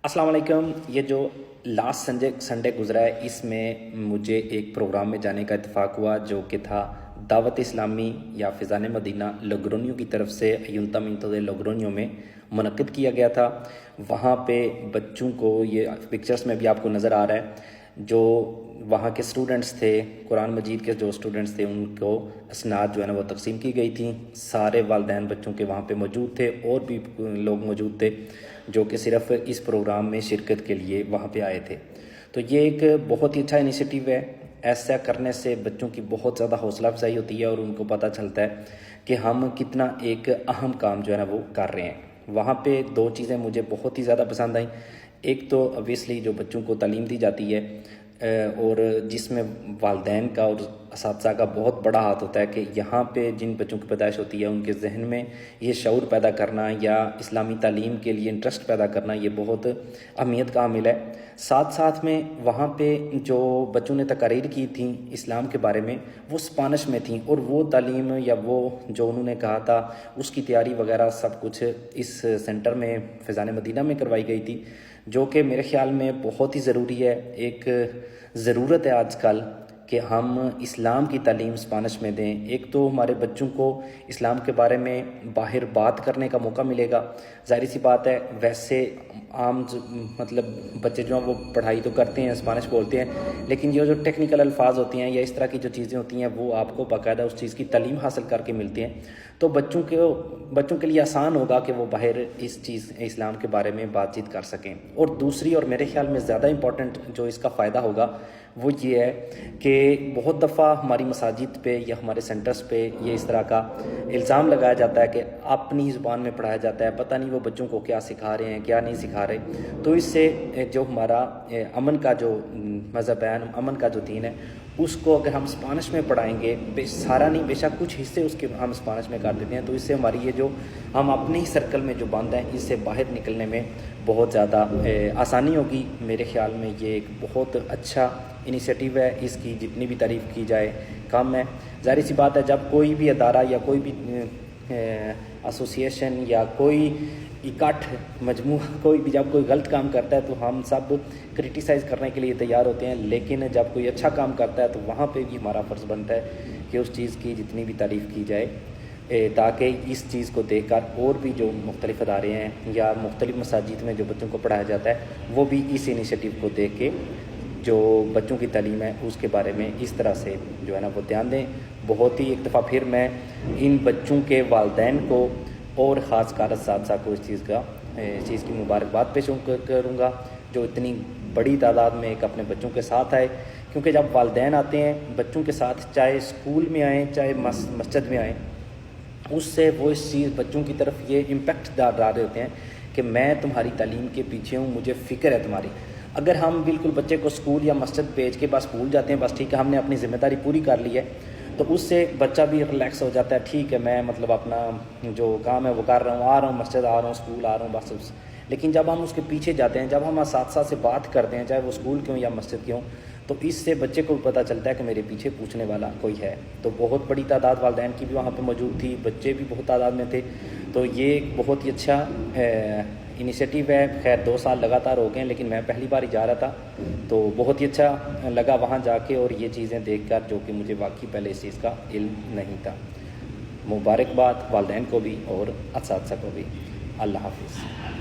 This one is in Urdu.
السلام علیکم۔ یہ جو لاسٹ سنڈے گزرا ہے، اس میں مجھے ایک پروگرام میں جانے کا اتفاق ہوا جو کہ تھا دعوت اسلامی یا فیضان مدینہ لوگرونیو کی طرف سے ایونتامنتو دے لوگرونیو میں منعقد کیا گیا تھا۔ وہاں پہ بچوں کو، یہ پکچرز میں بھی آپ کو نظر آ رہا ہے، جو وہاں کے سٹوڈنٹس تھے، قرآن مجید کے جو سٹوڈنٹس تھے، ان کو اسناد جو ہے نا وہ تقسیم کی گئی تھیں۔ سارے والدین بچوں کے وہاں پہ موجود تھے، اور بھی لوگ موجود تھے جو کہ صرف اس پروگرام میں شرکت کے لیے وہاں پہ آئے تھے۔ تو یہ ایک بہت ہی اچھا انیشیٹو ہے۔ ایسا کرنے سے بچوں کی بہت زیادہ حوصلہ افزائی ہوتی ہے، اور ان کو پتہ چلتا ہے کہ ہم کتنا ایک اہم کام جو ہے نا وہ کر رہے ہیں۔ وہاں پہ دو چیزیں مجھے بہت ہی زیادہ پسند آئیں۔ ایک تو اوبویسلی جو بچوں کو تعلیم دی جاتی ہے، اور جس میں والدین کا اور اساتذہ کا بہت بڑا ہاتھ ہوتا ہے کہ یہاں پہ جن بچوں کی پیدائش ہوتی ہے، ان کے ذہن میں یہ شعور پیدا کرنا یا اسلامی تعلیم کے لیے انٹرسٹ پیدا کرنا، یہ بہت اہمیت کا عامل ہے۔ ساتھ ساتھ میں وہاں پہ جو بچوں نے تقاریر کی تھیں اسلام کے بارے میں، وہ اسپانش میں تھیں، اور وہ تعلیم یا وہ جو انہوں نے کہا تھا، اس کی تیاری وغیرہ سب کچھ اس سینٹر میں فیضان مدینہ میں کروائی گئی تھی، جو کہ میرے خیال میں بہت ہی ضروری ہے۔ ایک ضرورت ہے آج کل کہ ہم اسلام کی تعلیم اسپانش میں دیں۔ ایک تو ہمارے بچوں کو اسلام کے بارے میں باہر بات کرنے کا موقع ملے گا۔ ظاہر سی بات ہے، ویسے عام مطلب بچے جو ہیں وہ پڑھائی تو کرتے ہیں، اسپانش بولتے ہیں، لیکن یہ جو ٹیکنیکل الفاظ ہوتی ہیں یا اس طرح کی جو چیزیں ہوتی ہیں، وہ آپ کو باقاعدہ اس چیز کی تعلیم حاصل کر کے ملتی ہیں، تو بچوں کے لیے آسان ہوگا کہ وہ باہر اس چیز اسلام کے بارے میں بات چیت کر سکیں۔ اور دوسری، اور میرے خیال میں زیادہ امپورٹنٹ جو اس کا فائدہ ہوگا، وہ یہ ہے کہ بہت دفعہ ہماری مساجد پہ یا ہمارے سینٹرز پہ یہ اس طرح کا الزام لگایا جاتا ہے کہ اپنی زبان میں پڑھایا جاتا ہے، پتہ نہیں وہ بچوں کو کیا سکھا رہے ہیں کیا نہیں سکھا رہے۔ تو اس سے جو ہمارا امن کا جو مذہب ہے، امن کا جو دین ہے، اس کو اگر ہم اسپانش میں پڑھائیں گے، سارا نہیں، بے شک کچھ حصے اس کے ہم اسپانش میں کر دیتے ہیں، تو اس سے ہماری یہ جو ہم اپنے ہی سرکل میں جو بند ہیں، اس سے باہر نکلنے میں بہت زیادہ آسانی ہوگی۔ میرے خیال میں یہ ایک بہت اچھا انیشیٹو ہے، اس کی جتنی بھی تعریف کی جائے کم ہے۔ ظاہر سی بات ہے، جب کوئی بھی ادارہ یا کوئی بھی ایسوسیشن یا کوئی اکٹھ مجموعہ کوئی بھی جب کوئی غلط کام کرتا ہے، تو ہم سب کرٹیسائز کرنے کے لیے تیار ہوتے ہیں، لیکن جب کوئی اچھا کام کرتا ہے تو وہاں پہ بھی ہمارا فرض بنتا ہے کہ اس چیز کی جتنی بھی تعریف کی جائے، تاکہ اس چیز کو دیکھ کر اور بھی جو مختلف ادارے ہیں یا مختلف مساجد میں جو بچوں کو پڑھایا جاتا ہے، وہ بھی اس انیشیٹو کو دیکھ کے جو بچوں کی تعلیم ہے اس کے بارے میں اس طرح سے جو ہے نا وہ دھیان دیں۔ بہت ہی ایک دفعہ پھر میں ان بچوں کے والدین کو اور خاص کر اساتذہ کو اس چیز کی مبارکباد پیش کروں گا، جو اتنی بڑی تعداد میں ایک اپنے بچوں کے ساتھ آئے، کیونکہ جب والدین آتے ہیں بچوں کے ساتھ، چاہے اسکول میں آئیں چاہے مسجد میں آئیں، اس سے وہ اس چیز بچوں کی طرف یہ امپیکٹ ڈال رہے ہوتے ہیں کہ میں تمہاری تعلیم کے پیچھے ہوں، مجھے فکر ہے تمہاری۔ اگر ہم بالکل بچے کو اسکول یا مسجد بھیج کے بس بھول جاتے ہیں، بس ٹھیک ہے ہم نے اپنی ذمہ داری پوری کر لی ہے، تو اس سے بچہ بھی ریلیکس ہو جاتا ہے، ٹھیک ہے میں مطلب اپنا جو کام ہے وہ کر رہا ہوں، آ رہا ہوں مسجد، آ رہا ہوں اسکول، آ رہا ہوں بس۔ لیکن جب ہم اس کے پیچھے جاتے ہیں، جب ہم اساتذہ سے بات کرتے ہیں، چاہے وہ اسکول کے ہوں یا مسجد کے ہوں، تو اس سے بچے کو پتہ چلتا ہے کہ میرے پیچھے پوچھنے والا کوئی ہے۔ تو بہت بڑی تعداد والدین کی بھی وہاں پہ موجود تھی، بچے بھی بہت تعداد میں تھے، تو یہ ایک بہت ہی اچھا انیشیٹو ہے۔ خیر 2 سال لگاتار ہو گئے، لیکن میں پہلی بار ہی جا رہا تھا، تو بہت ہی اچھا لگا وہاں جا کے اور یہ چیزیں دیکھ کر، جو کہ مجھے واقعی پہلے اس چیز کا علم نہیں تھا۔ مبارکباد والدین کو بھی اور اساتذہ کو بھی۔ اللہ حافظ۔